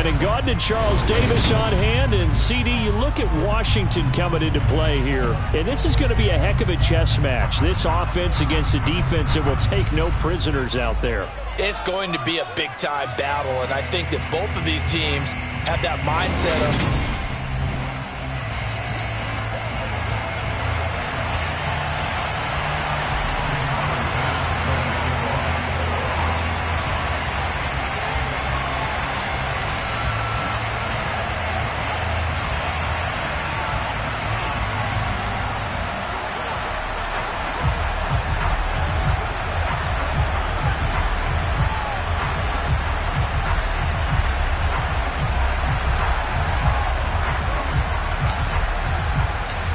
Brandon Gaudin and Charles Davis on hand. And CD, you look at Washington coming into play here, and this is going to be a heck of a chess match. This offense against a defense that will take no prisoners out there. It's going to be a big-time battle, and I think that both of these teams have that mindset of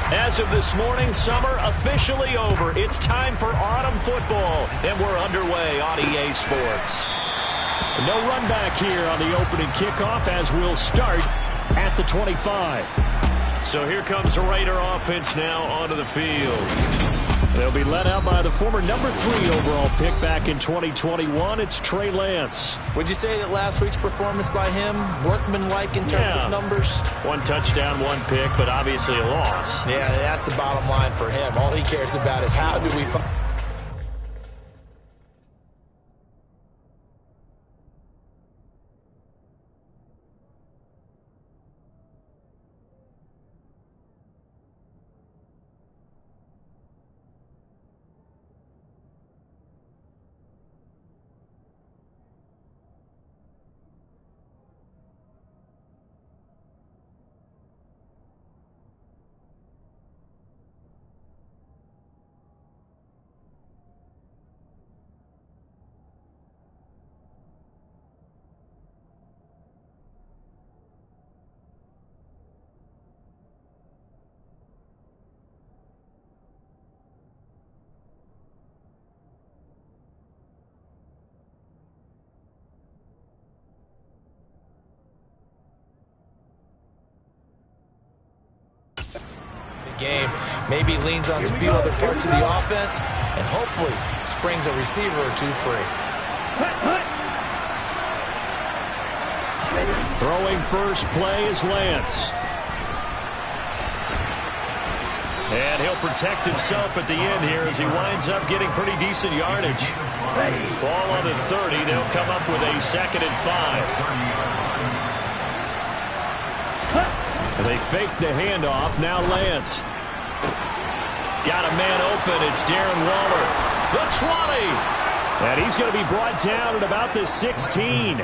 As of this morning, summer officially over. It's time for autumn football, and we're underway on EA Sports. No run back here on the opening kickoff as we'll start at the 25. So here comes the Raider offense now onto the field. They'll be led out by the former number 3 overall pick back in 2021. It's Trey Lance. Would you say that last week's performance by him, workmanlike in terms of numbers? 1 touchdown, 1 pick, but obviously a loss. Yeah, that's the bottom line for him. All he cares about is how do we find game, maybe leans on some few other parts of the offense, and hopefully springs a receiver or 2 free. Throwing first play is Lance. And he'll protect himself at the end here as he winds up getting pretty decent yardage. Ball on the 30. They'll come up with a 2nd and 5. They fake the handoff. Now Lance. Got a man open. It's Darren Waller. The 20. And he's going to be brought down at about the 16.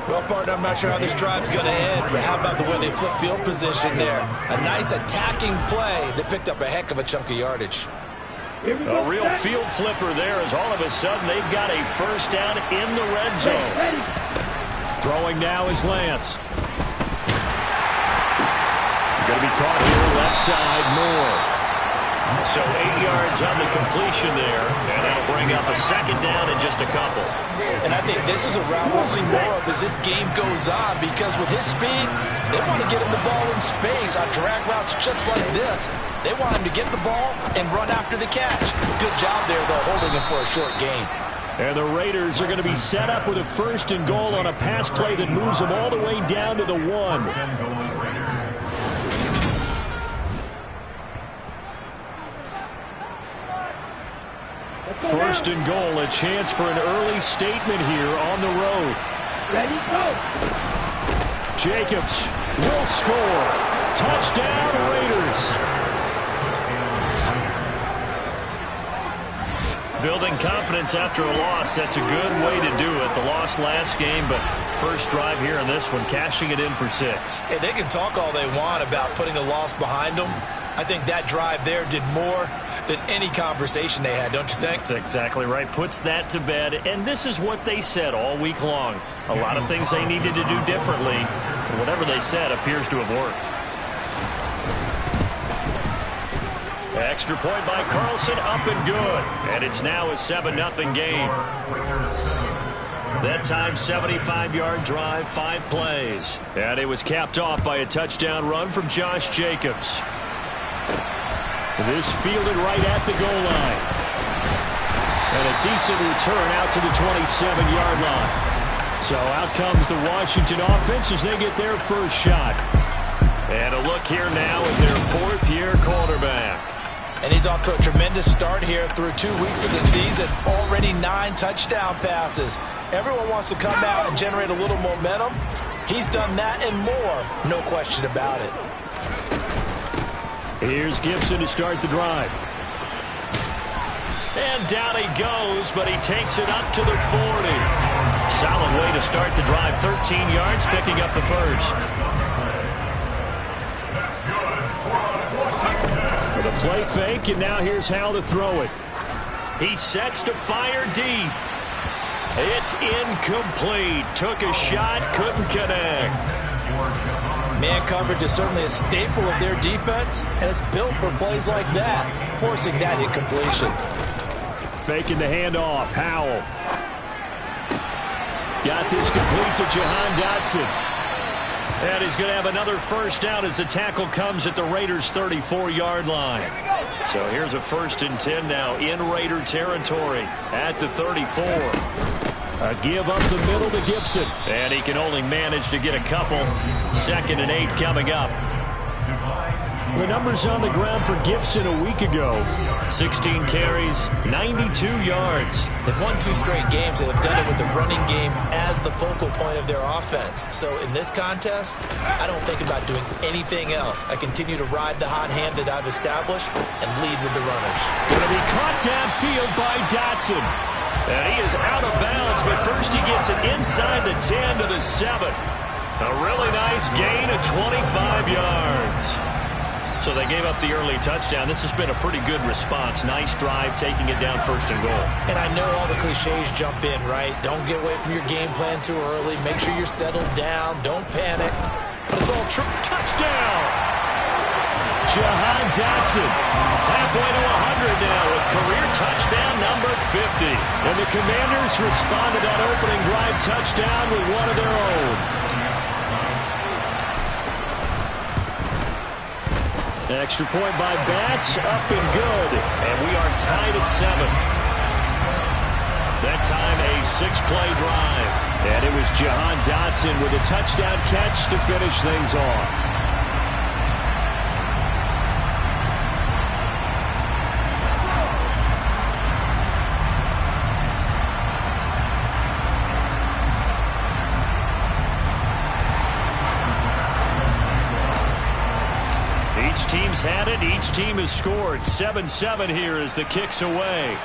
Well, partner, I'm not sure how this drive's going to end, but how about the way they flip field position there? A nice attacking play that picked up a heck of a chunk of yardage. A real field flipper there as all of a sudden they've got a first down in the red zone. Throwing now is Lance. Going to be caught here left side, Moore. So 8 yards on the completion there, and that'll bring up a 2nd down in just a couple. And I think this is a route we'll see more of as this game goes on, because with his speed, they want to get him the ball in space on drag routes just like this. They want him to get the ball and run after the catch. Good job there, though, holding him for a short gain. And the Raiders are going to be set up with a 1st and goal on a pass play that moves them all the way down to the 1. First and goal, a chance for an early statement here on the road. Ready, go! Jacobs will score. Touchdown, Raiders. Building confidence after a loss, that's a good way to do it. The loss last game, but first drive here in this one, cashing it in for 6. Hey, they can talk all they want about putting a loss behind them. I think that drive there did more than any conversation they had, don't you think? That's exactly right. Puts that to bed, and this is what they said all week long. A lot of things they needed to do differently, and whatever they said appears to have worked. Extra point by Carlson, up and good. And it's now a 7-0 game. That time, 75-yard drive, 5 plays. And it was capped off by a touchdown run from Josh Jacobs. This fielded right at the goal line. And a decent return out to the 27-yard line. So out comes the Washington offense as they get their first shot. And a look here now at their fourth-year quarterback. And he's off to a tremendous start here through 2 weeks of the season. Already 9 touchdown passes. Everyone wants to come out and generate a little momentum. He's done that and more, no question about it. Here's Gibson to start the drive. And down he goes, but he takes it up to the 40. Solid way to start the drive. 13 yards, picking up the first. With a play fake, and now here's Hal to throw it. He sets to fire deep. It's incomplete. Took a shot, couldn't connect. Man coverage is certainly a staple of their defense, and it's built for plays like that, forcing that incompletion. Faking the handoff. Howell. Got this complete to Jahan Dotson. And he's going to have another first down as the tackle comes at the Raiders' 34-yard line. So here's a 1st and 10 now in Raider territory at the 34. A give up the middle to Gibson. And he can only manage to get a couple. 2nd and 8 coming up. The numbers on the ground for Gibson a week ago. 16 carries, 92 yards. They've won 2 straight games and have done it with the running game as the focal point of their offense. So in this contest, I don't think about doing anything else. I continue to ride the hot hand that I've established and lead with the runners. Going to be caught downfield by Dotson. And he is out of bounds, but first he gets it inside the 10 to the 7. A really nice gain of 25 yards. So they gave up the early touchdown. This has been a pretty good response. Nice drive, taking it down 1st and goal. And I know all the cliches jump in, right? Don't get away from your game plan too early. Make sure you're settled down. Don't panic. But it's all true. Touchdown! Jahan Dotson. Halfway to 100 now with career touchdown number 50. And the Commanders respond to that opening drive touchdown with one of their own. Extra point by Bass, up and good. And we are tied at 7. That time a 6-play drive. And it was Jahan Dotson with a touchdown catch to finish things off. Each team's had it. Each team has scored. 7-7 here as the kick's away.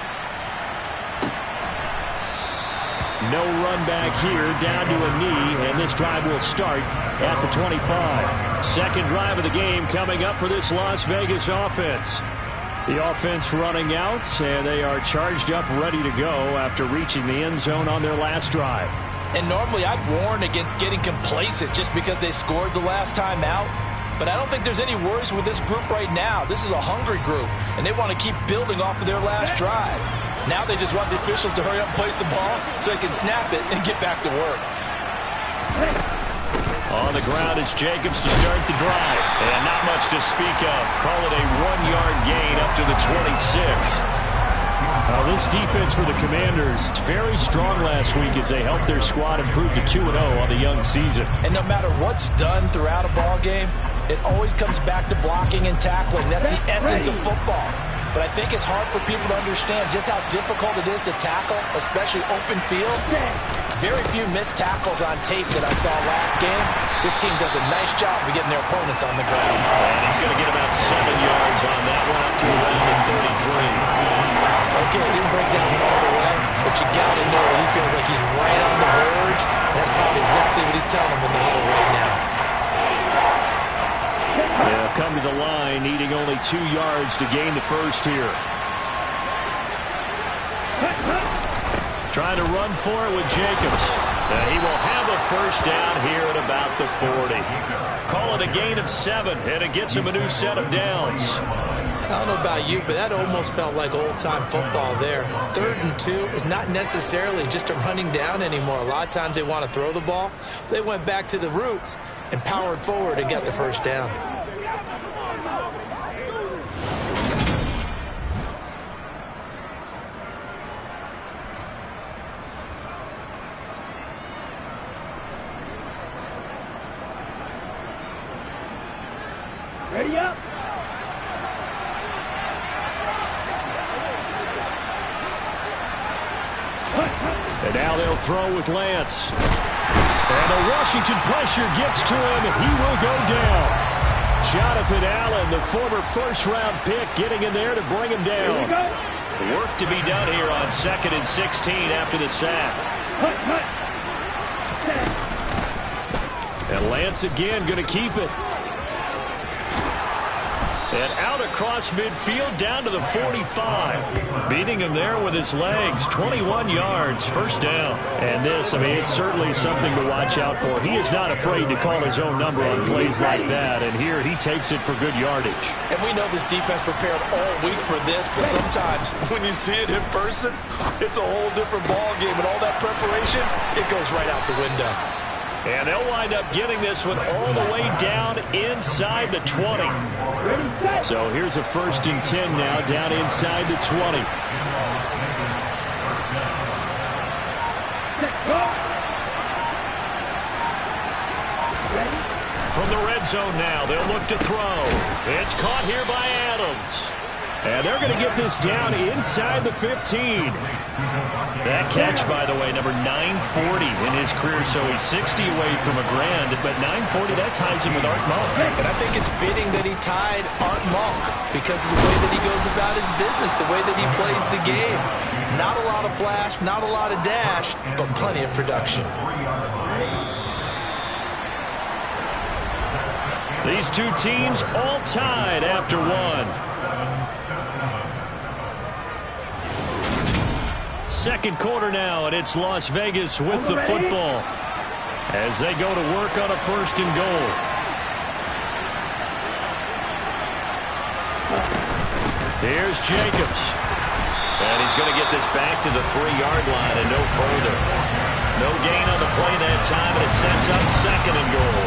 No run back here, down to a knee, and this drive will start at the 25. Second drive of the game coming up for this Las Vegas offense. The offense running out, and they are charged up, ready to go after reaching the end zone on their last drive. And normally I'd warn against getting complacent just because they scored the last time out. But I don't think there's any worries with this group right now. This is a hungry group, and they want to keep building off of their last drive. Now they just want the officials to hurry up and place the ball so they can snap it and get back to work. On the ground, it's Jacobs to start the drive. And not much to speak of. Call it a 1-yard gain up to the 26. This defense for the Commanders is very strong last week as they helped their squad improve to 2-0 on the young season. And no matter what's done throughout a ball game, it always comes back to blocking and tackling. That's the essence of football. But I think it's hard for people to understand just how difficult it is to tackle, especially open field. Very few missed tackles on tape that I saw last game. This team does a nice job of getting their opponents on the ground. And he's going to get about 7 yards on that one, up to around the 33. Okay, he didn't break that one all the way, but you got to know that he feels like he's right on the verge, and that's probably exactly what he's telling them in the huddle right now. They'll come to the line, needing only 2 yards to gain the first here. Trying to run for it with Jacobs. He will have a first down here at about the 40. Call it a gain of 7, and it gets him a new set of downs. I don't know about you, but that almost felt like old-time football there. 3rd and 2 is not necessarily just a running down anymore. A lot of times they want to throw the ball. They went back to the roots and powered forward and got the first down. Ready up. And now they'll throw with Lance. And the Washington pressure gets to him. He will go down. Jonathan Allen, the former first-round pick, getting in there to bring him down. Work to be done here on 2nd and 16 after the sack. And Lance again going to keep it. And out across midfield down to the 45. Beating him there with his legs. 21 yards, first down. And this, I mean, it's certainly something to watch out for. He is not afraid to call his own number on plays like that. And here he takes it for good yardage. And we know this defense prepared all week for this, but sometimes when you see it in person, it's a whole different ball game. And all that preparation, it goes right out the window. And they'll wind up getting this one all the way down inside the 20. So here's a 1st and 10 now down inside the 20. From the red zone now, they'll look to throw. It's caught here by Adams. And they're going to get this down inside the 15. That catch, by the way, number 940 in his career, so he's 60 away from a grand, but 940, that ties him with Art Monk. And I think it's fitting that he tied Art Monk because of the way that he goes about his business, the way that he plays the game. Not a lot of flash, not a lot of dash, but plenty of production. These two teams all tied after one. Second quarter now, and it's Las Vegas with the football as they go to work on a 1st and goal. Here's Jacobs. And he's going to get this back to the 3-yard line and no further. No gain on the play that time, and it sets up 2nd and goal.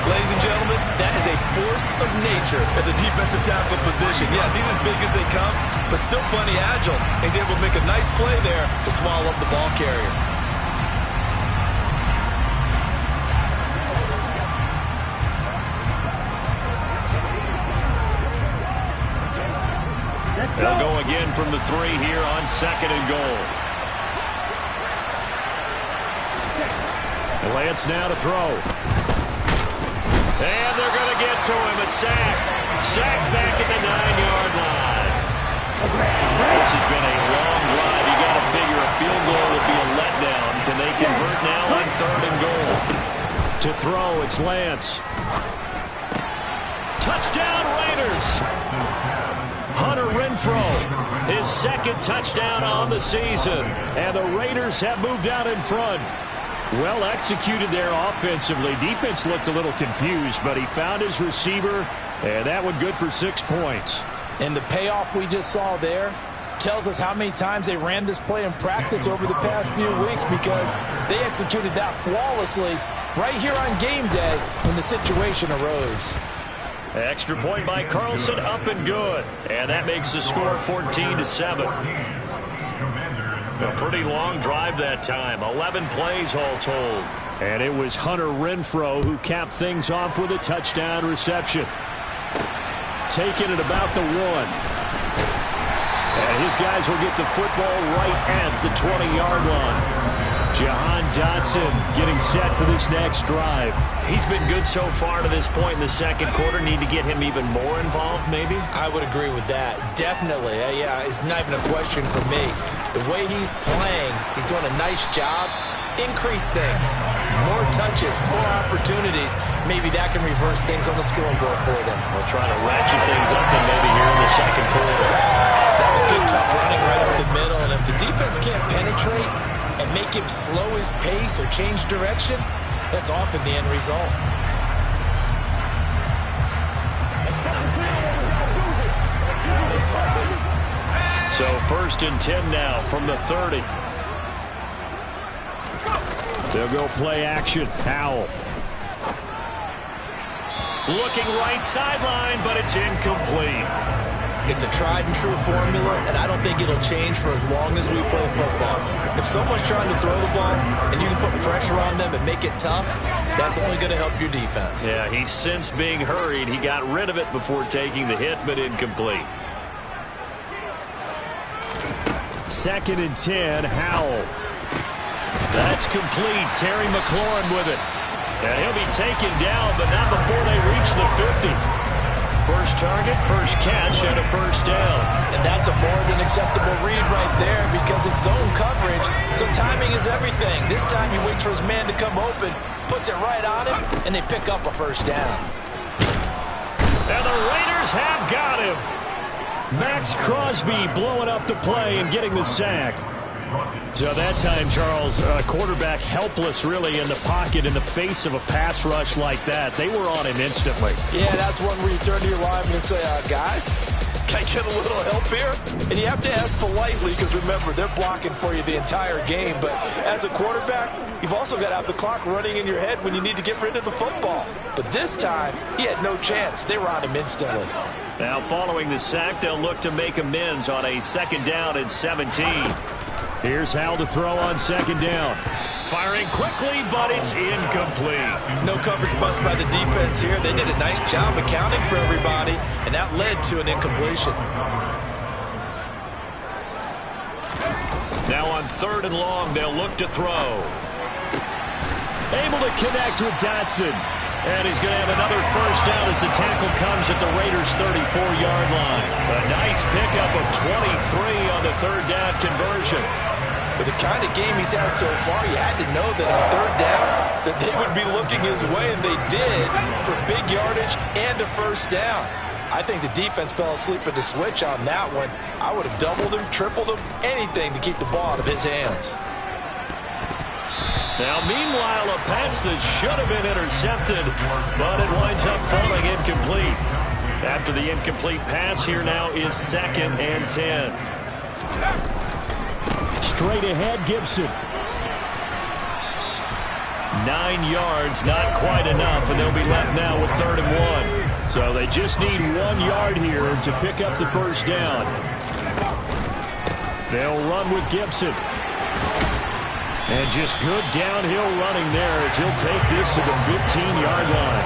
Ladies and gentlemen, that is a force of nature at the defensive tackle position. Yes, he's as big as they come, but still plenty agile. He's able to make a nice play there to swallow up the ball carrier. They'll go again from the 3 here on 2nd and goal. Lance now to throw. And they're going to get to him. A sack. Sack back at the 9-yard line. This has been a long drive. You got to figure a field goal would be a letdown. Can they convert now on 3rd and goal? To throw, it's Lance. Touchdown Raiders. Hunter Renfrow, his 2nd touchdown on the season. And the Raiders have moved out in front. Well executed there offensively. Defense looked a little confused, but he found his receiver, and that one good for 6 points. And the payoff we just saw there tells us how many times they ran this play in practice over the past few weeks, because they executed that flawlessly right here on game day when the situation arose. Extra point by Carlson, up and good. And that makes the score 14-7. A pretty long drive that time. 11 plays all told. And it was Hunter Renfrow who capped things off with a touchdown reception. Taking it about the 1. And his guys will get the football right at the 20-yard line. Jahan Dotson getting set for this next drive. He's been good so far to this point in the second quarter. Need to get him even more involved, maybe? I would agree with that. Definitely. Yeah, it's not even a question for me. The way he's playing, he's doing a nice job. Increase things. More touches, more opportunities. Maybe that can reverse things on the scoreboard for them. We'll try to ratchet things up and maybe here in the second quarter. That was good, tough running right up the middle. And if the defense can't penetrate and make him slow his pace or change direction, that's often the end result. So 1st and 10 now from the 30. They'll go play action. Howell. Looking right sideline, but it's incomplete. It's a tried and true formula, and I don't think it'll change for as long as we play football. If someone's trying to throw the ball and you can put pressure on them and make it tough, that's only going to help your defense. Yeah, he's since being hurried. He got rid of it before taking the hit, but incomplete. 2nd and 10, Howell. That's complete. Terry McLaurin with it. And he'll be taken down, but not before they reach the 50. First target, first catch, and a first down. And that's a more than acceptable read right there because it's zone coverage, so timing is everything. This time he waits for his man to come open, puts it right on him, and they pick up a first down. And the Raiders have got him. Max Crosby blowing up the play and getting the sack. So that time, Charles, quarterback helpless really in the pocket in the face of a pass rush like that. They were on him instantly. Yeah, that's one where you turn to your lineman and say, guys, can I get a little help here? And you have to ask politely because, remember, they're blocking for you the entire game. But as a quarterback, you've also got to have the clock running in your head when you need to get rid of the football. But this time, he had no chance. They were on him instantly. Now, following the sack, they'll look to make amends on a 2nd down and 17. Here's Howell to throw on 2nd down. Firing quickly, but it's incomplete. No coverage bust by the defense here. They did a nice job accounting for everybody, and that led to an incompletion. Now on 3rd and long, they'll look to throw. Able to connect with Dotson. And he's going to have another first down as the tackle comes at the Raiders' 34-yard line. A nice pickup of 23 on the 3rd down conversion. With the kind of game he's had so far, you had to know that on 3rd down that they would be looking his way, and they did, for big yardage and a first down. I think the defense fell asleep at the switch on that one. I would have doubled him, tripled him, anything to keep the ball out of his hands. Now, meanwhile, a pass that should have been intercepted, but it winds up falling incomplete. After the incomplete pass, here now is 2nd and 10. Straight ahead, Gibson. 9 yards, not quite enough, and they'll be left now with 3rd and 1. So they just need 1 yard here to pick up the first down. They'll run with Gibson. And just good downhill running there as he'll take this to the 15-yard line.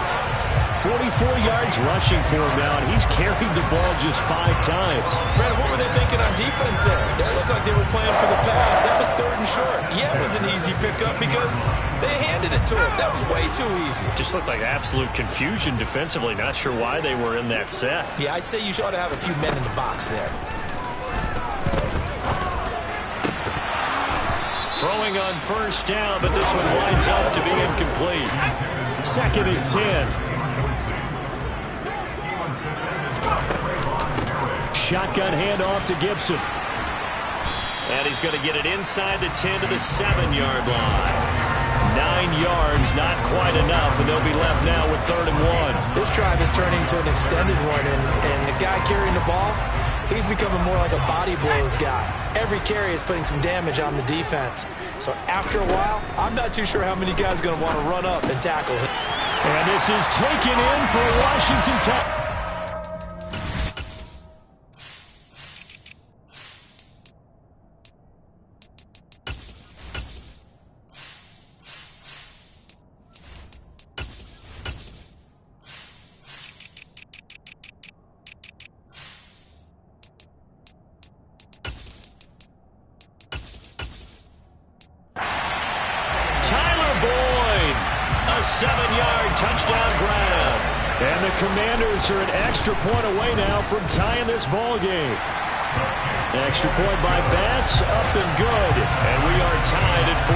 44 yards rushing for him now, and he's carried the ball just 5 times. Brandon, what were they thinking on defense there? That looked like they were playing for the pass. That was 3rd and short. Yeah, it was an easy pickup because they handed it to him. That was way too easy. Just looked like absolute confusion defensively. Not sure why they were in that set. Yeah, I'd say you ought to have a few men in the box there. Throwing on first down, but this one winds up to be incomplete. 2nd and 10. Shotgun handoff to Gibson. And he's going to get it inside the 10 to the 7-yard line. 9 yards, not quite enough, and they'll be left now with 3rd and 1. This drive is turning to an extended one, and the guy carrying the ball, he's becoming more like a body blows guy. Every carry is putting some damage on the defense. So after a while, I'm not too sure how many guys are going to want to run up and tackle him. And this is taken in for Washington. A 7-yard touchdown grab. And the Commanders are an extra point away now from tying this ball game. Extra point by Bass, up and good. And we are tied at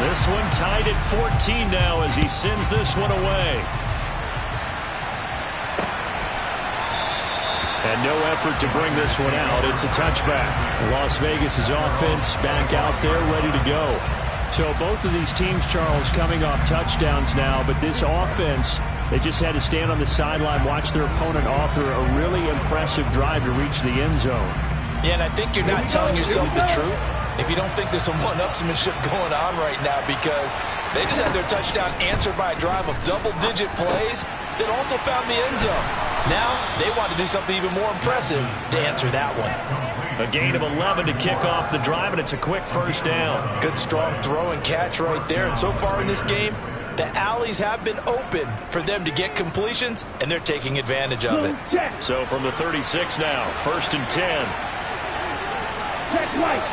14. This one tied at 14 now as he sends this one away. And no effort to bring this one out. It's a touchback. Las Vegas' offense back out there ready to go. So both of these teams, Charles, coming off touchdowns now, but this offense, they just had to stand on the sideline, watch their opponent author a really impressive drive to reach the end zone. Yeah, and I think you're not telling yourself the truth if you don't think there's some one-upsmanship going on right now, because they just had their touchdown answered by a drive of double-digit plays that also found the end zone. Now they want to do something even more impressive to answer that one. A gain of 11 to kick off the drive, and it's a quick first down. Good, strong throw and catch right there. And so far in this game, the alleys have been open for them to get completions, and they're taking advantage of it. So from the 36 now, 1st and 10. Check right.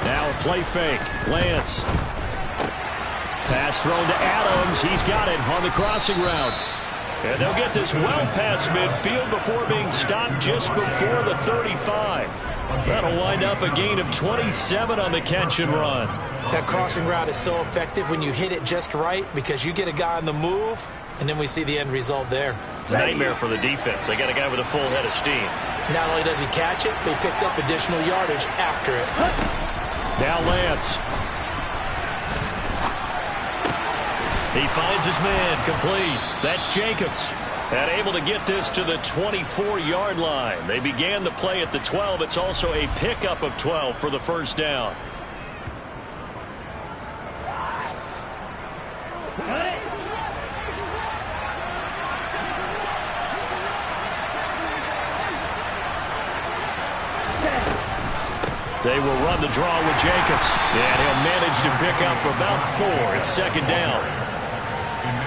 Now a play fake. Lance. Pass thrown to Adams. He's got it on the crossing route. And they'll get this well past midfield before being stopped just before the 35. That'll wind up a gain of 27 on the catch and run. That crossing route is so effective when you hit it just right, because you get a guy on the move, and then we see the end result there. It's a nightmare for the defense. They got a guy with a full head of steam. Not only does he catch it, but he picks up additional yardage after it. Now Lance. He finds his man, complete. That's Jacobs. And able to get this to the 24-yard line. They began the play at the 12. It's also a pickup of 12 for the first down. They will run the draw with Jacobs. And he'll manage to pick up about 4. It's second down.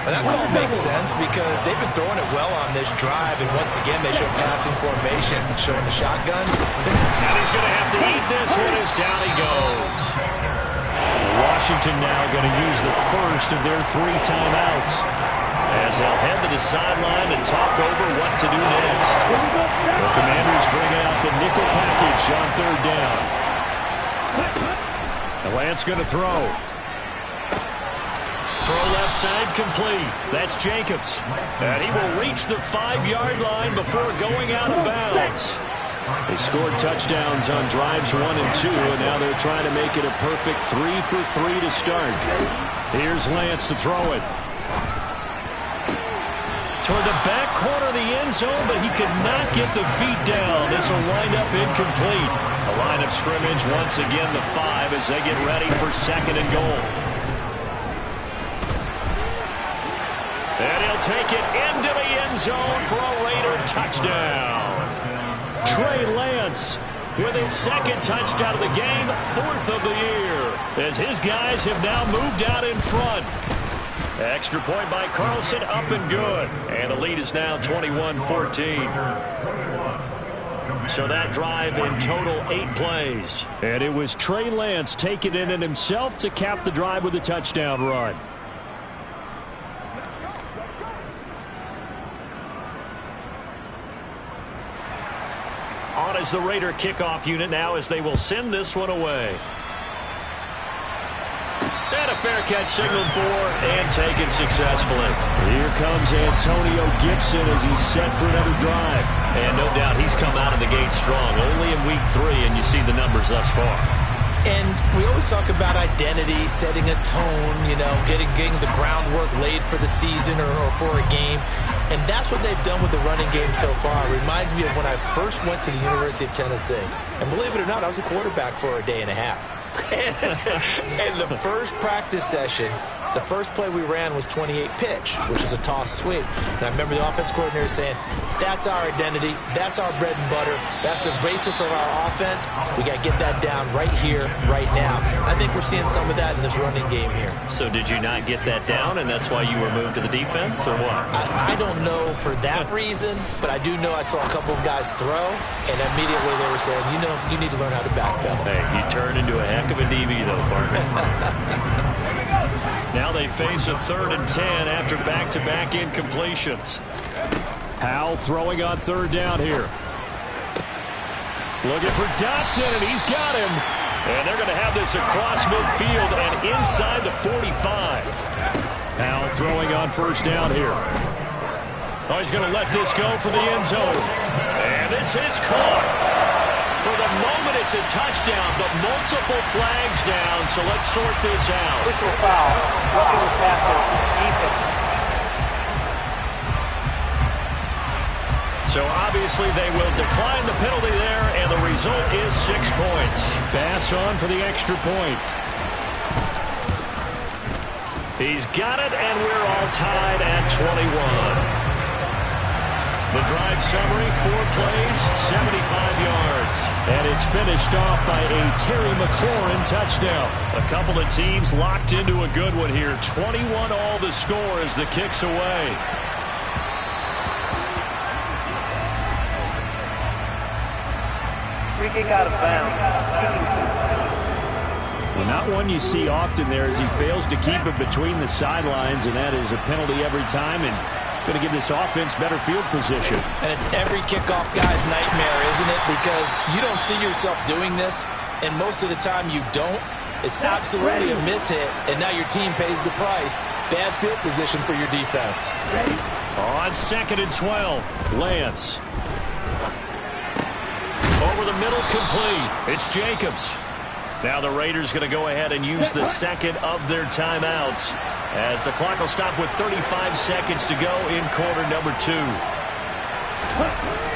And that call makes sense because they've been throwing it well on this drive, and once again they show passing formation, showing the shotgun. And he's going to have to eat this one as down he goes. Washington now going to use the first of their 3 timeouts as they'll head to the sideline and talk over what to do next. The Commanders bring out the nickel package on 3rd down. And Lance going to throw. Throw left side complete. That's Jacobs. And he will reach the 5-yard line before going out of bounds. They scored touchdowns on drives 1 and 2, and now they're trying to make it a perfect 3 for 3 to start. Here's Lance to throw it. Toward the back corner of the end zone, but he could not get the feet down. This will wind up incomplete. A line of scrimmage once again the 5 as they get ready for 2nd and goal. And he'll take it into the end zone for a Raider touchdown. Trey Lance with his 2nd touchdown of the game, 4th of the year, as his guys have now moved out in front. Extra point by Carlson, up and good. And the lead is now 21-14. So that drive in total 8 plays. And it was Trey Lance taking it in himself to cap the drive with a touchdown run. On is the Raider kickoff unit now as they will send this one away. And a fair catch signaled for and taken successfully. Here comes Antonio Gibson as he's set for another drive. And no doubt he's come out of the gate strong. Only in week 3, and you see the numbers thus far. And we always talk about identity, setting a tone, you know, getting the groundwork laid for the season or for a game. And that's what they've done with the running game so far. It reminds me of when I first went to the University of Tennessee. And believe it or not, I was a quarterback for a day and a half. And the first practice session, the first play we ran was 28 pitch, which is a toss sweep. And I remember the offense coordinator saying, that's our identity, that's our bread and butter, that's the basis of our offense. We got to get that down right here, right now. I think we're seeing some of that in this running game here. So did you not get that down, and that's why you were moved to the defense, or what? I don't know for that reason, but I do know I saw a couple of guys throw, and immediately they were saying, you know, you need to learn how to backpedal. Hey, you turned into a heck of a DB, though, partner. Now they face a 3rd and 10 after back-to-back incompletions. Howell throwing on 3rd down here. Looking for Dotson, and he's got him. And they're going to have this across midfield and inside the 45. Howell throwing on 1st down here. Oh, he's going to let this go for the end zone. And this is caught. For the moment, it's a touchdown, but multiple flags down, so let's sort this out. Personal foul. Roughing the passer. Ethan. So obviously they will decline the penalty there, and the result is 6 points. Bass on for the extra point. He's got it, and we're all tied at 21. The drive summary, 4 plays, 75 yards. And it's finished off by a Terry McLaurin touchdown. A couple of teams locked into a good one here. 21 all the score as the kick's away. Free kick out of bounds. Well, not one you see often there as he fails to keep it between the sidelines, and that is a penalty every time, and going to give this offense better field position. And it's every kickoff guy's nightmare, isn't it? Because you don't see yourself doing this, and most of the time you don't. It's absolutely a mishit, and now your team pays the price. Bad field position for your defense. On 2nd and 12, Lance. Over the middle, complete. It's Jacobs. Now the Raiders going to go ahead and use the second of their timeouts as the clock will stop with 35 seconds to go in quarter number 2.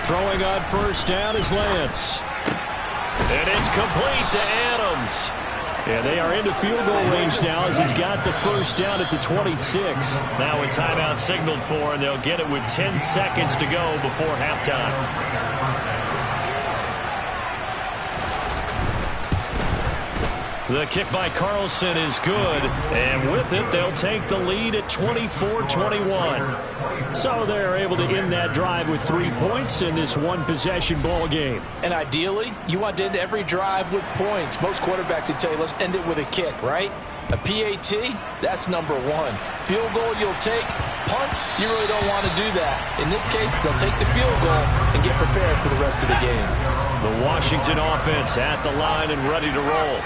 Throwing on first down is Lance. And it's complete to Adams. Yeah, they are into field goal range now as he's got the first down at the 26. Now a timeout signaled for, and they'll get it with 10 seconds to go before halftime. The kick by Carlson is good, and with it, they'll take the lead at 24-21. So they're able to end that drive with 3 points in this one-possession ball game. And ideally, you want to end every drive with points. Most quarterbacks would tell you, let's end it with a kick, right? A PAT, that's number 1. Field goal you'll take. Punts, you really don't want to do that. In this case, they'll take the field goal and get prepared for the rest of the game. The Washington offense at the line and ready to roll.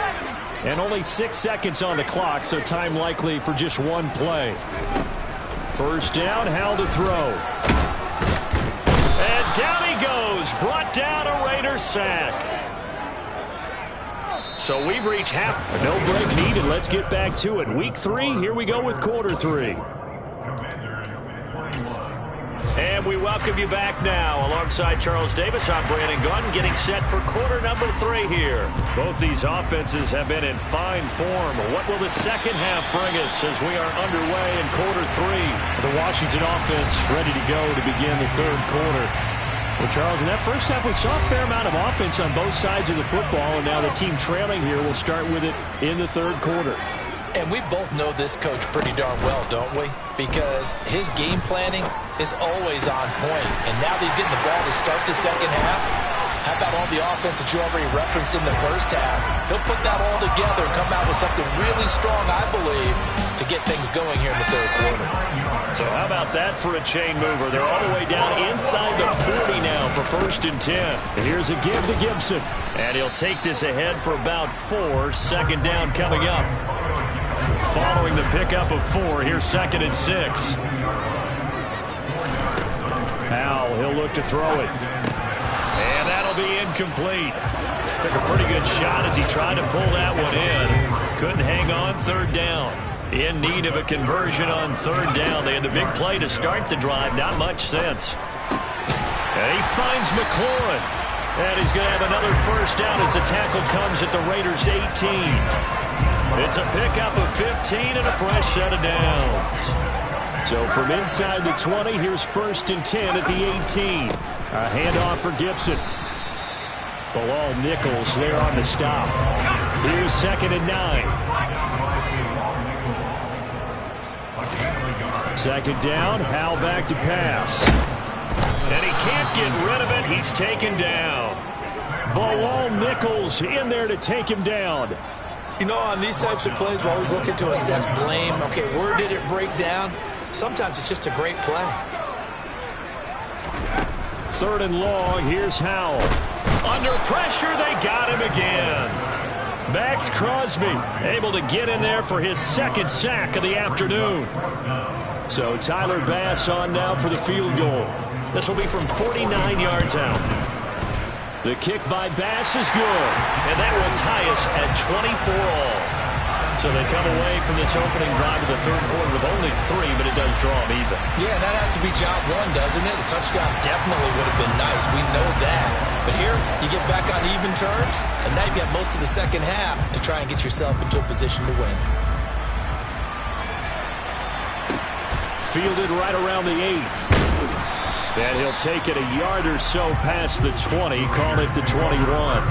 And only 6 seconds on the clock, so time likely for just one play. First down, Howell to throw. And down he goes. Brought down, a Raiders sack. So we've reached half. No break needed. Let's get back to it. Week 3, here we go with quarter 3. And we welcome you back now. Alongside Charles Davis, I'm Brandon Gunn, getting set for quarter number 3 here. Both these offenses have been in fine form. What will the second half bring us as we are underway in quarter 3? The Washington offense ready to go to begin the third quarter. Well, Charles, in that first half, we saw a fair amount of offense on both sides of the football, and now the team trailing here will start with it in the third quarter. And we both know this coach pretty darn well, don't we? Because his game planning is always on point. And now that he's getting the ball to start the second half, how about all the offense that you already referenced in the first half? He'll put that all together and come out with something really strong, I believe, to get things going here in the third quarter. So how about that for a chain mover? They're all the way down inside the 40 now for 1st and 10. Here's a give to Gibson. And he'll take this ahead for about 4. Second down coming up. Following the pickup of 4, here's 2nd and 6. Howell, he'll look to throw it. And that'll be incomplete. Took a pretty good shot as he tried to pull that one in. Couldn't hang on, 3rd down. In need of a conversion on 3rd down. They had the big play to start the drive. Not much sense. And he finds McLaurin. And he's going to have another first down as the tackle comes at the Raiders' 18. It's a pickup of 15 and a fresh set of downs. So from inside the 20, here's 1st and 10 at the 18. A handoff for Gibson. Bilal Nichols there on the stop. Here's 2nd and 9. 2nd down, Howell back to pass. And he can't get rid of it. He's taken down. Bilal Nichols in there to take him down. You know, on these types of plays, we're always looking to assess blame. Okay, where did it break down? Sometimes it's just a great play. 3rd and long, here's Howell. Under pressure, they got him again. Max Crosby able to get in there for his 2nd sack of the afternoon. So Tyler Bass on now for the field goal. This will be from 49 yards out. The kick by Bass is good, and that will tie us at 24 all. So they come away from this opening drive of the third quarter with only 3, but it does draw them even. Yeah, that has to be job one, doesn't it? The touchdown definitely would have been nice. We know that. But here, you get back on even terms, and now you've got most of the second half to try and get yourself into a position to win. Fielded right around the 8. And he'll take it a yard or so past the 20, call it the 21.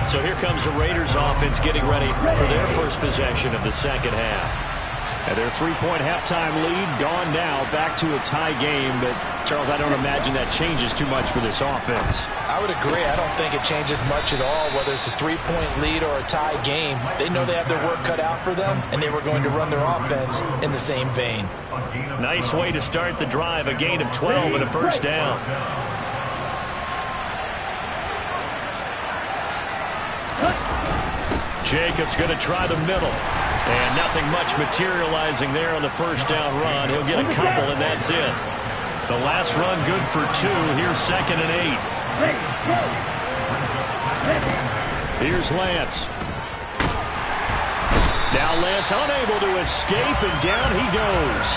So here comes the Raiders offense getting ready for their first possession of the second half. And their 3-point halftime lead gone now, back to a tie game. But, Charles, I don't imagine that changes too much for this offense. I would agree. I don't think it changes much at all, whether it's a 3-point lead or a tie game. They know they have their work cut out for them, and they were going to run their offense in the same vein. Nice way to start the drive, a gain of 12 and a first down. Jacobs going to try the middle. And nothing much materializing there on the first down run. He'll get a couple, and that's it. The last run good for 2. Here's 2nd and 8. Here's Lance. Now Lance unable to escape, and down he goes.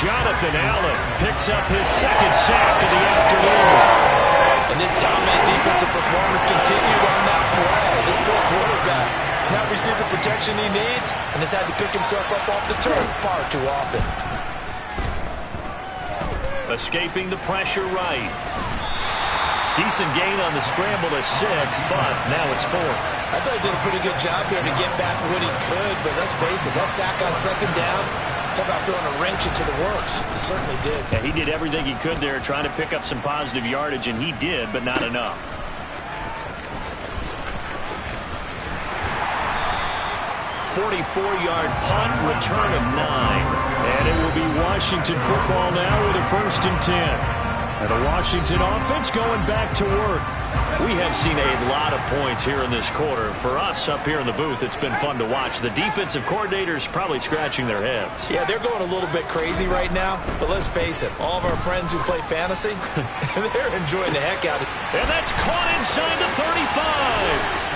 Jonathan Allen picks up his 2nd sack of the afternoon. And this dominant defensive performance continued on that play. This poor quarterback has not received the protection he needs and has had to pick himself up off the turf far too often. Escaping the pressure right. Decent gain on the scramble to 6, but now it's 4th. I thought he did a pretty good job there to get back what he could, but let's face it, that sack on 2nd down, talk about throwing a wrench into the works. He certainly did. Yeah, he did everything he could there trying to pick up some positive yardage, and he did, but not enough. .44-yard punt, return of 9. And it will be Washington football now with a 1st and 10. And the Washington offense going back to work. We have seen a lot of points here in this quarter. For us up here in the booth, it's been fun to watch. The defensive coordinators probably scratching their heads. Yeah, they're going a little bit crazy right now. But let's face it, all of our friends who play fantasy, they're enjoying the heck out of it. And that's caught inside the 35.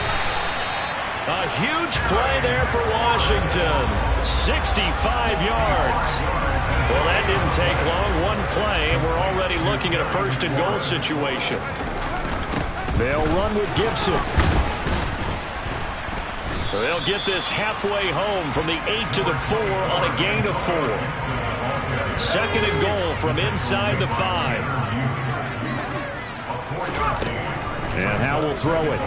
A huge play there for Washington. 65 yards. Well, that didn't take long. One play, and we're already looking at a 1st and goal situation. They'll run with Gibson. They'll get this halfway home from the 8 to the 4 on a gain of 4. 2nd and goal from inside the 5. And Howe will throw it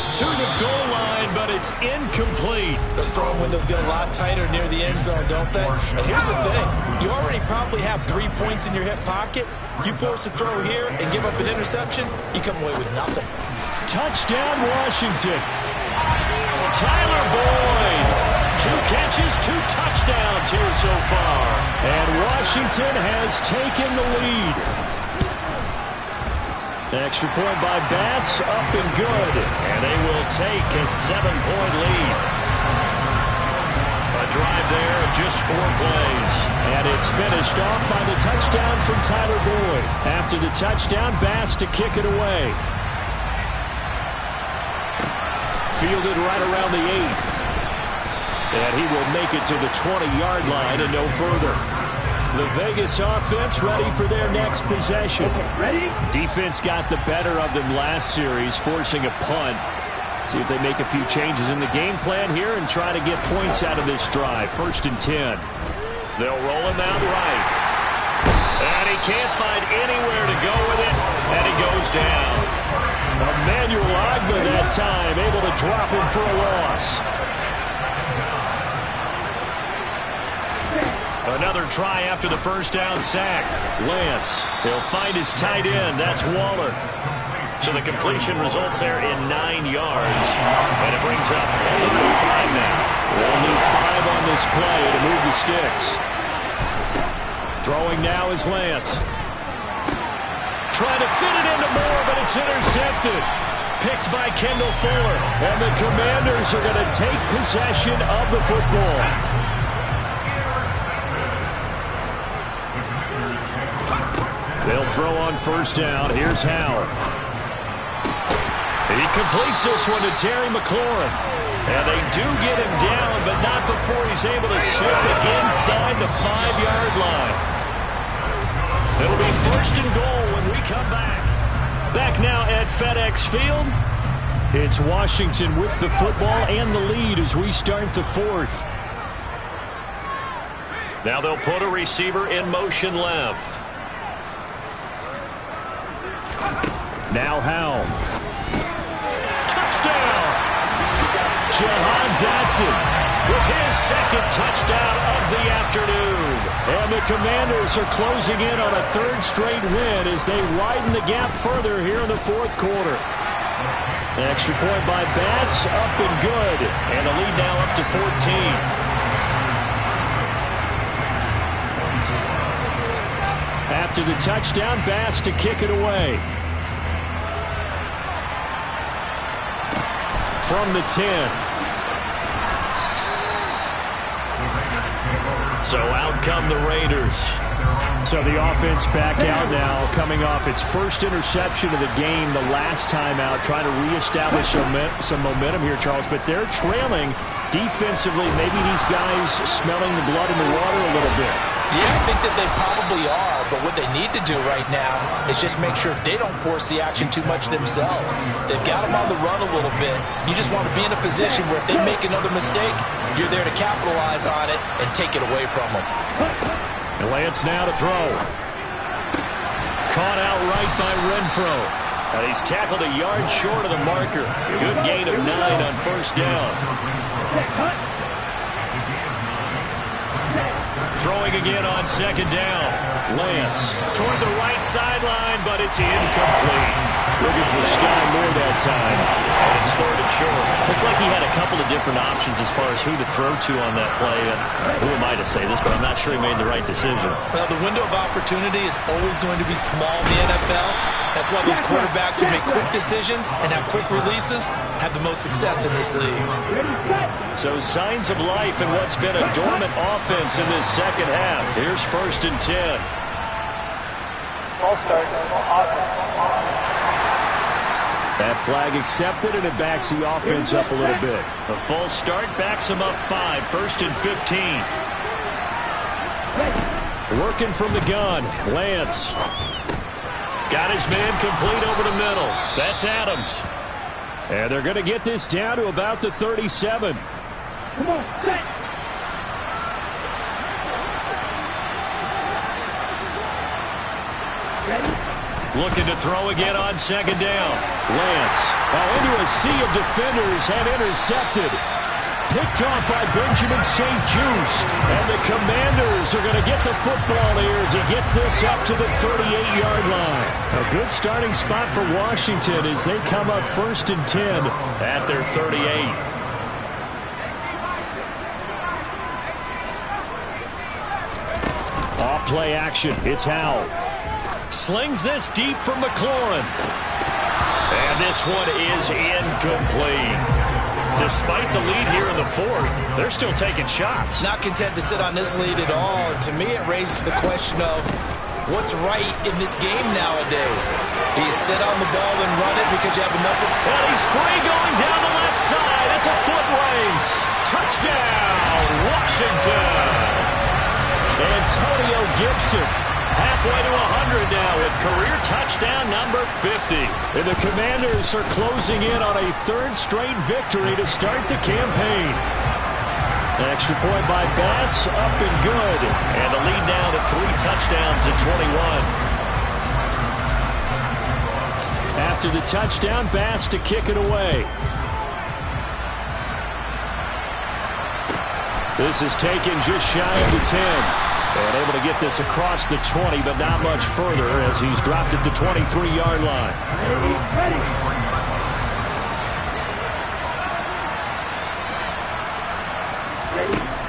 to the goal line, but it's incomplete. Those throwing windows get a lot tighter near the end zone, don't they? And here's the thing. You already probably have 3 points in your hip pocket. You force a throw here and give up an interception, you come away with nothing. Touchdown, Washington. Tyler Boyd. 2 catches, 2 touchdowns here so far. And Washington has taken the lead. Extra point by Bass, up and good. And they will take a 7-point lead. A drive there of just 4 plays. And it's finished off by the touchdown from Tyler Boyd. After the touchdown, Bass to kick it away. Fielded right around the 8. And he will make it to the 20-yard line and no further. The Vegas offense ready for their next possession. Ready? Defense got the better of them last series, forcing a punt. See if they make a few changes in the game plan here and try to get points out of this drive. 1st and 10. They'll roll him out right. And he can't find anywhere to go with it, and he goes down. Emmanuel Agba that time, able to drop him for a loss. Another try after the 1st down sack. Lance, he'll find his tight end. That's Waller. So the completion results there in 9 yards. And it brings up 35 now. They'll need 5 on this play to move the sticks. Throwing now is Lance. Trying to fit it into Moore, but it's intercepted. Picked by Kendall Fuller. And the Commanders are going to take possession of the football. They'll throw on 1st down. Here's Howe. He completes this one to Terry McLaurin. And they do get him down, but not before he's able to slip it inside the 5-yard line. It'll be 1st and goal when we come back. Back now at FedEx Field. It's Washington with the football and the lead as we start the 4th. Now they'll put a receiver in motion left. Now Howell. Touchdown! Jahan Dotson with his 2nd touchdown of the afternoon. And the Commanders are closing in on a 3rd straight win as they widen the gap further here in the 4th quarter. Extra point by Bass, up and good. And the lead now up to 14. After the touchdown, Bass to kick it away. From the 10. So out come the Raiders. So the offense back out now, coming off its first interception of the game the last time out, trying to reestablish some momentum here, Charles. But they're trailing defensively. Maybe these guys smelling the blood in the water a little bit. Yeah, I think that they probably are, but what they need to do right now is just make sure they don't force the action too much themselves. They've got them on the run a little bit. You just want to be in a position where if they make another mistake, you're there to capitalize on it and take it away from them. And Lance now to throw. Caught out right by Renfro. And he's tackled a yard short of the marker. Good gain of 9 on 1st down. Throwing again on 2nd down. Lance toward the right sideline, but it's incomplete. Looking for Sky Moore that time. And it's 3rd and short. Looked like he had a couple of different options as far as who to throw to on that play. And who am I to say this, but I'm not sure he made the right decision. Well, the window of opportunity is always going to be small in the NFL. That's why those quarterbacks who make quick decisions and have quick releases have the most success in this league. So signs of life in what's been a dormant offense in this 2nd half. Here's 1st and 10. False start. That flag accepted, and it backs the offense up a little bit. A false start backs them up 5. 1st and 15. Working from the gun. Lance. Got his man complete over the middle. That's Adams. And they're going to get this down to about the 37. Come on, set. Looking to throw again on 2nd down. Lance, into a sea of defenders, and intercepted. Picked off by Benjamin St-Juste. And the Commanders are going to get the football here as he gets this up to the 38-yard line. A good starting spot for Washington as they come up 1st and 10 at their 38. Off play action. It's Howell. Slings this deep from McLaurin. And this one is incomplete. Despite the lead here in the 4th, they're still taking shots. Not content to sit on this lead at all. To me, it raises the question of what's right in this game nowadays. Do you sit on the ball and run it because you have enough of... Well, he's free going down the left side. It's a foot race. Touchdown, Washington. Antonio Gibson. Halfway to 100 now with career touchdown number 50. And the Commanders are closing in on a 3rd straight victory to start the campaign. An extra point by Bass, up and good. And the lead now to 3 touchdowns at 21. After the touchdown, Bass to kick it away. This is taken just shy of the 10. And able to get this across the 20, but not much further as he's dropped it to 23-yard line.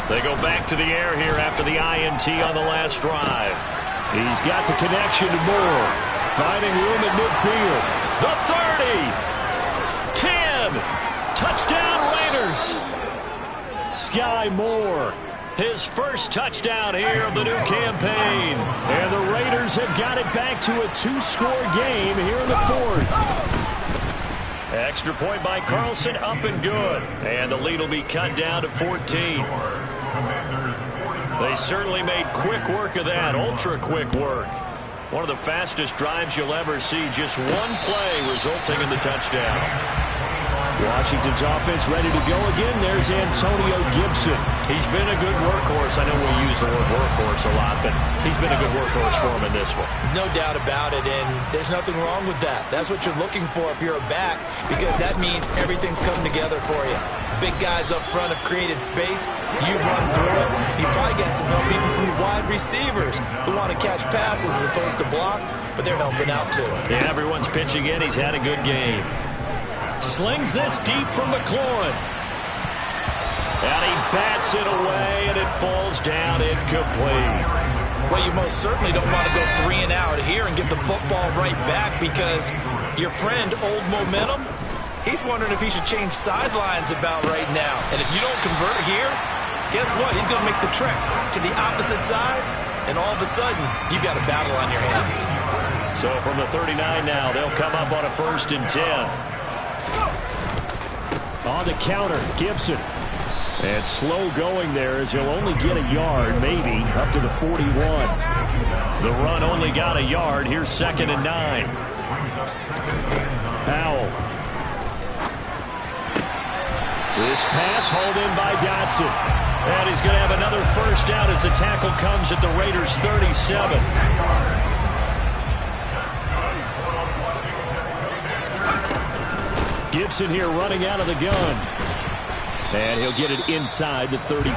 They go back to the air here after the INT on the last drive. He's got the connection to Moore. Finding room at midfield. The 30. 10. Touchdown Raiders. Sky Moore. His first touchdown here of the new campaign. And the Raiders have got it back to a 2-score game here in the 4th. Extra point by Carlson, up and good. And the lead will be cut down to 14. They certainly made quick work of that, ultra-quick work. One of the fastest drives you'll ever see, just one play resulting in the touchdown. Washington's offense ready to go again. There's Antonio Gibson. He's been a good workhorse. I know we use the word workhorse a lot, but he's been a good workhorse for him in this one. No doubt about it, and there's nothing wrong with that. That's what you're looking for if you're a back, because that means everything's come together for you. Big guys up front have created space. You've run through it. You've probably gotten some help even from your wide receivers who want to catch passes as opposed to block, but they're helping out too. Yeah, everyone's pitching in. He's had a good game. Slings this deep from McLaurin. And he bats it away, and it falls down incomplete. Well, you most certainly don't want to go 3 and out here and get the football right back, because your friend, Old Momentum, he's wondering if he should change sidelines about right now. And if you don't convert here, guess what? He's going to make the trek to the opposite side, and all of a sudden, you've got a battle on your hands. So from the 39 now, they'll come up on a 1st and 10. On the counter, Gibson. And slow going there as he'll only get a yard, maybe, up to the 41. The run only got a yard. Here's 2nd and 9. Powell. This pass hauled in by Dotson. And he's going to have another first down as the tackle comes at the Raiders' 37. Gibson here running out of the gun. And he'll get it inside the 35.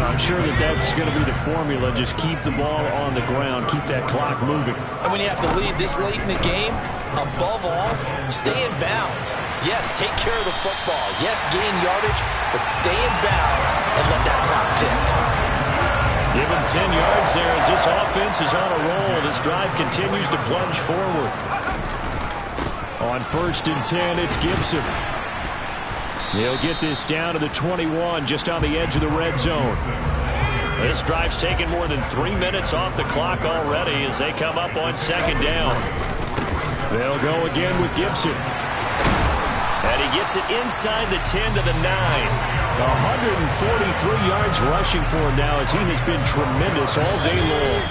I'm sure that's going to be the formula. Just keep the ball on the ground. Keep that clock moving. And when you have to lead this late in the game, above all, stay in bounds. Yes, take care of the football. Yes, gain yardage, but stay in bounds and let that clock tick. Give him 10 yards there as this offense is on a roll. This drive continues to plunge forward. On 1st and 10, it's Gibson. He'll get this down to the 21, just on the edge of the red zone. This drive's taken more than 3 minutes off the clock already as they come up on 2nd down. They'll go again with Gibson. And he gets it inside the 10 to the 9. 143 yards rushing for him now as he has been tremendous all day long.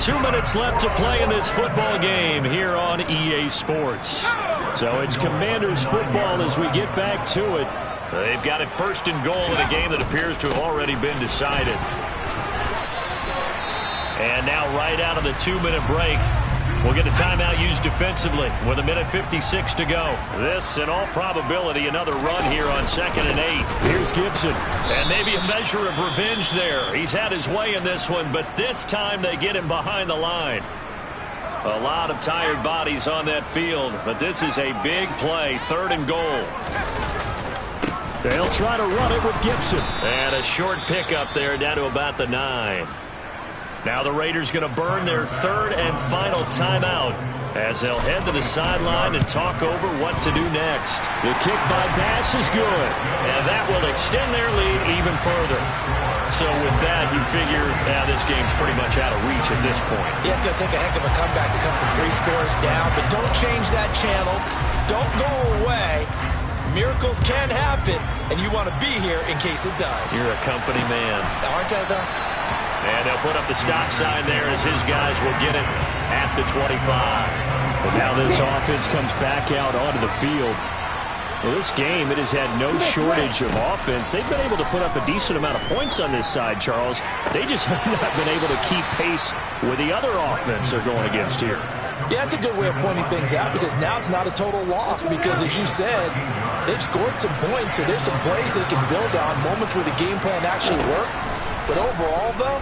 2 minutes left to play in this football game here on EA Sports. So it's Commanders football as we get back to it. They've got it 1st and goal in a game that appears to have already been decided. And now right out of the 2-minute break, we'll get a timeout used defensively with 1:56 to go. This, in all probability, another run here on 2nd and 8. Here's Gibson. And maybe a measure of revenge there. He's had his way in this one, but this time they get him behind the line. A lot of tired bodies on that field, but this is a big play, 3rd and goal. They'll try to run it with Gibson. And a short pickup there down to about the 9. Now the Raiders going to burn their 3rd and final timeout as they'll head to the sideline and talk over what to do next. The kick by Bass is good, and that will extend their lead even further. So with that, you figure this game's pretty much out of reach at this point. Yeah, it's going to take a heck of a comeback to come from 3 scores down, but don't change that channel. Don't go away. Miracles can happen, and you want to be here in case it does. You're a company man. Aren't I, though? And they'll put up the stop sign there as his guys will get it at the 25. But now this offense comes back out onto the field. Well, this game, it has had no shortage of offense. They've been able to put up a decent amount of points on this side, Charles. They just have not been able to keep pace with the other offense they're going against here. Yeah, that's a good way of pointing things out, because now it's not a total loss, because as you said, they've scored some points, so there's some plays they can build on, moments where the game plan actually worked. But overall, though,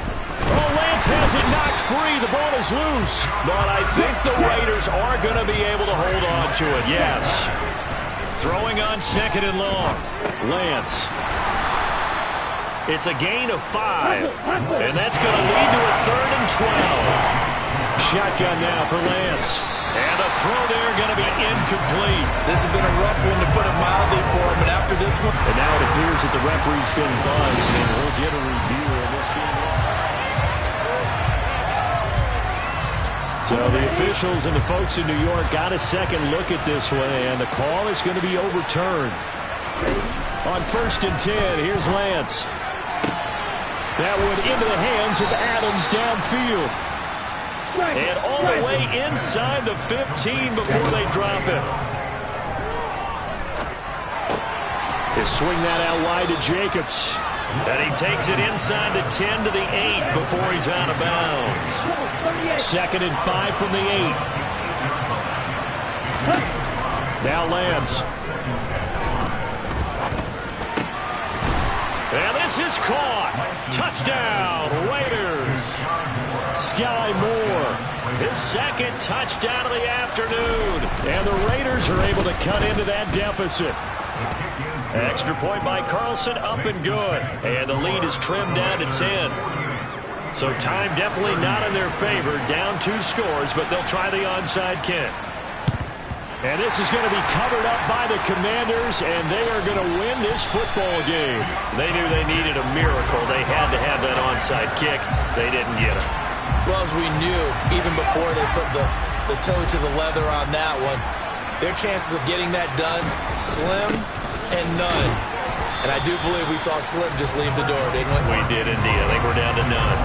Lance has it knocked free. The ball is loose. But I think the Raiders are going to be able to hold on to it, yes. Throwing on 2nd and long. Lance. It's a gain of 5. And that's going to lead to a 3rd and 12. Shotgun now for Lance. And the throw there going to be incomplete. This has been a rough one, to put it mildly, for him. And after this one, and now it appears that the referee's been buzzed, and we'll get a review of this game. So the officials and the folks in New York got a second look at this one, and the call is going to be overturned. On 1st and 10, here's Lance. That one into the hands of Adams downfield. And all the way inside the 15 before they drop it. They swing that out wide to Jacobs. And he takes it inside the 10 to the 8 before he's out of bounds. 2nd and 5 from the 8. Now Lance. And this is caught. Touchdown, Raiders. Sky Moore, his 2nd touchdown of the afternoon. And the Raiders are able to cut into that deficit. Extra point by Carlson, up and good. And the lead is trimmed down to 10. So time definitely not in their favor. Down 2 scores, but they'll try the onside kick. And this is going to be covered up by the Commanders, and they are going to win this football game. They knew they needed a miracle. They had to have that onside kick. They didn't get it. Well, as we knew, even before they put the toe to the leather on that one, their chances of getting that done, slim and none. And I do believe we saw Slim just leave the door, didn't we? We did indeed. I think we're down to none.